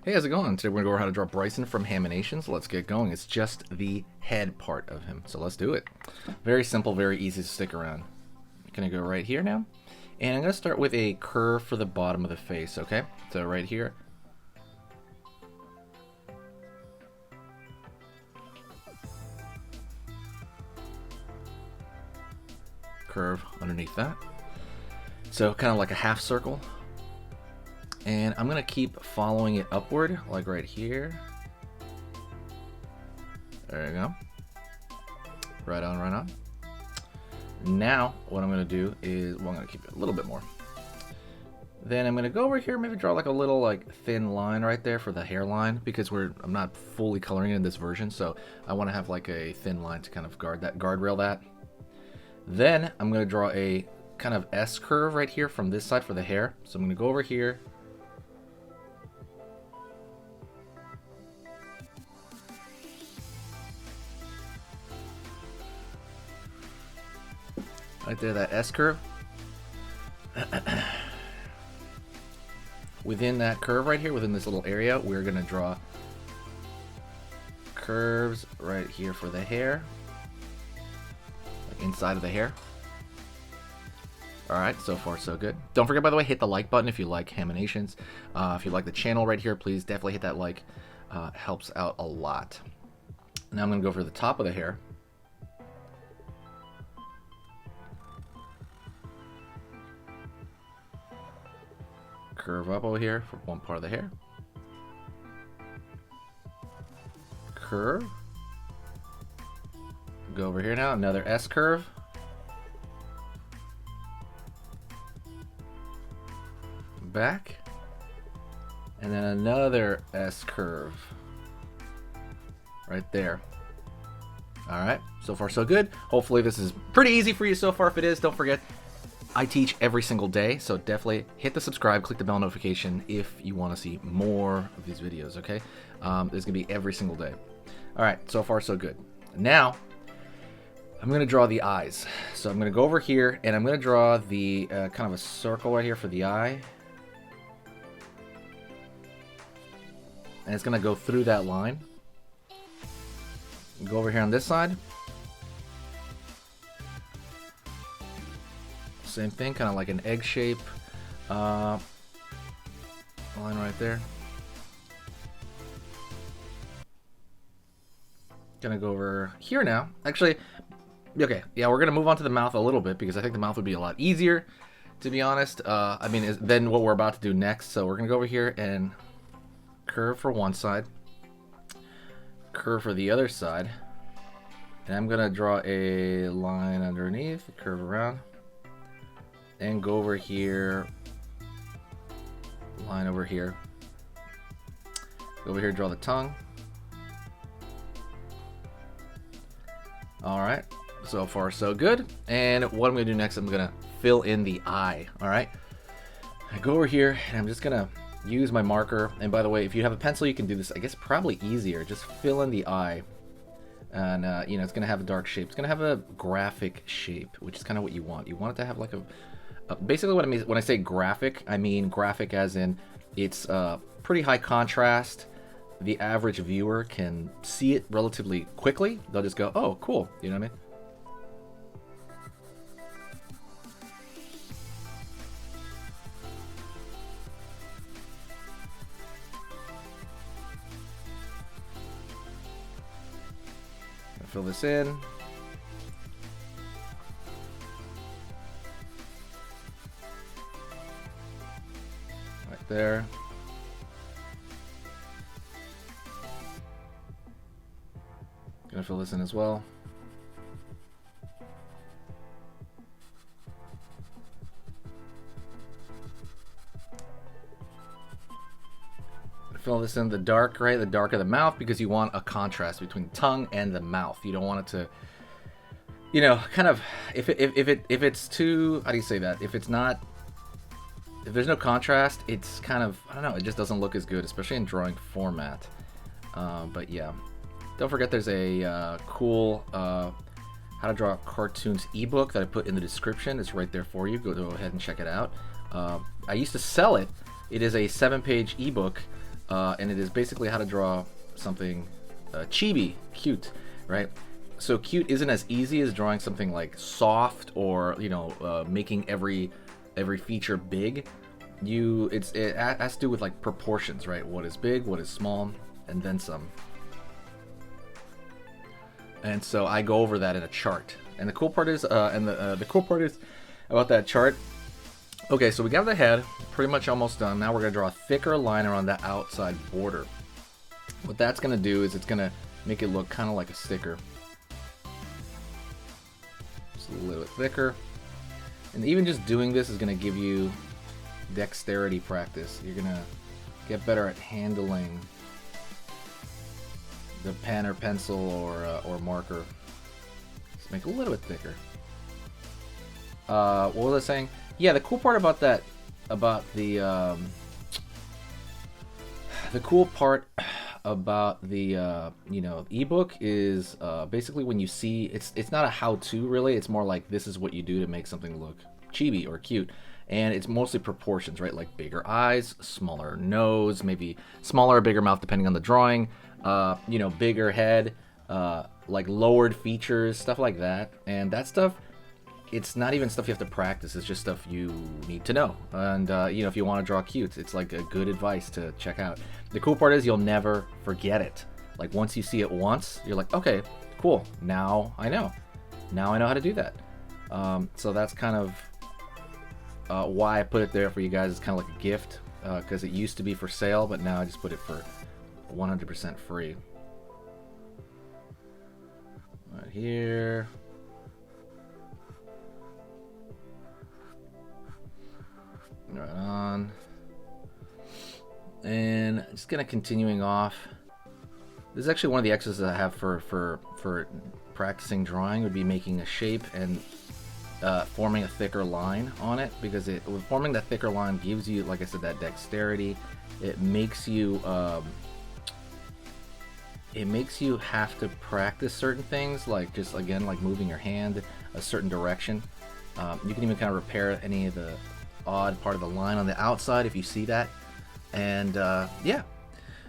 Hey, how's it going? Today we're going to go over how to draw Bryson from Haminations. Let's get going. It's just the head part of him, so let's do it. Very simple, very easy to stick around. I'm going to go right here now, and I'm going to start with a curve for the bottom of the face, okay? So right here. Curve underneath that. So kind of like a half circle. And I'm going to keep following it upward, like right here. There you go. Right on, right on. Now, what I'm going to do is, well, I'm going to keep it a little bit more. Then I'm going to go over here, maybe draw like a little like thin line right there for the hairline, because I'm not fully coloring it in this version, so I want to have like a thin line to kind of guardrail that. Then I'm going to draw a kind of S curve right here from this side for the hair. So I'm going to go over here. Right there, that S curve. Within that curve right here, within this little area, we're going to draw curves right here for the hair. Like inside of the hair. Alright, so far so good. Don't forget, by the way, hit the like button if you like Haminations. If you like the channel right here, please definitely hit that like. Helps out a lot. Now I'm going to go for the top of the hair. Curve up over here for one part of the hair. Curve. Go over here now, another S curve. Back. And then another S curve. Right there. Alright, so far so good. Hopefully this is pretty easy for you so far. If it is, don't forget, I teach every single day, so definitely hit the subscribe, click the bell notification if you want to see more of these videos, okay? There's going to be every single day. Alright, so far so good. Now, I'm going to draw the eyes. So I'm going to go over here, and I'm going to draw the kind of a circle right here for the eye. And it's going to go through that line. Go over here on this side. Same thing, kind of like an egg shape line right there. Gonna go over here now. Actually, okay, yeah, we're gonna move on to the mouth a little bit because I think the mouth would be a lot easier, to be honest. I mean, than what we're about to do next. So we're gonna go over here and curve for one side, curve for the other side, and I'm gonna draw a line underneath, curve around. And go over here, line over here. Go over here, draw the tongue. Alright, so far so good. And what I'm going to do next, I'm going to fill in the eye. Alright, I go over here and I'm just going to use my marker. And by the way, if you have a pencil, you can do this, I guess, probably easier. Just fill in the eye. And, you know, it's going to have a dark shape. It's going to have a graphic shape, which is kind of what you want. You want it to have like a... basically what I mean when I say graphic, I mean graphic as in it's pretty high contrast. The average viewer can see it relatively quickly. They'll just go, oh, cool. You know what I mean? Fill this in. There. Gonna fill this in as well. Fill this in the dark, right? The dark of the mouth, because you want a contrast between the tongue and the mouth. You don't want it to, you know, kind of, if it's too, how do you say that? If there's no contrast, it's kind of, I don't know, it just doesn't look as good, especially in drawing format. But yeah, don't forget there's a cool how to draw cartoons ebook that I put in the description. It's right there for you. Go ahead and check it out. I used to sell it. It is a 7-page ebook and it is basically how to draw something chibi, cute, right? So cute isn't as easy as drawing something like soft or, you know, making every feature big. It has to do with like proportions, right? What is big, what is small, and then some. And so I go over that in a chart. And the cool part is, the cool part is about that chart. Okay, so we got the head pretty much almost done. Now we're gonna draw a thicker line around the outside border. What that's gonna do is it's gonna make it look kind of like a sticker. Just a little bit thicker. And even just doing this is gonna give you dexterity practice. You're gonna get better at handling the pen or pencil or marker. Just make it a little bit thicker. What was I saying? Yeah, the cool part about that, about the cool part about the you know, ebook is basically when you see it's not a how-to really. It's more like this is what you do to make something look chibi or cute. And it's mostly proportions, right? Like bigger eyes, smaller nose, maybe smaller or bigger mouth depending on the drawing. You know, bigger head, like lowered features, stuff like that. And that stuff, it's not even stuff you have to practice. It's just stuff you need to know. And you know, if you want to draw cute, it's like a good advice to check out. The cool part is you'll never forget it. Like once you see it once, you're like, okay, cool. Now I know. Now I know how to do that. So that's kind of why I put it there for you guys. It's kind of like a gift because it used to be for sale, but now I just put it for 100% free. Right here. Right on. And just gonna continuing off. This is actually one of the exercises I have for practicing drawing, would be making a shape and forming a thicker line on it, because forming that thicker line gives you, like I said, that dexterity. It makes you have to practice certain things, like just again like moving your hand a certain direction. You can even kind of repair any of the odd part of the line on the outside if you see that. And yeah,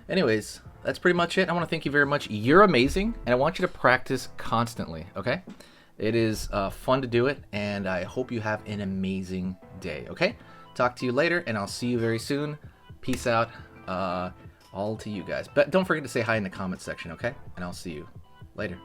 anyways, that's pretty much it. I want to thank you very much. You're amazing, and I want you to practice constantly, okay? It is fun to do it, and I hope you have an amazing day, okay? Talk to you later, and I'll see you very soon. Peace out, all to you guys. But don't forget to say hi in the comments section, okay? And I'll see you later.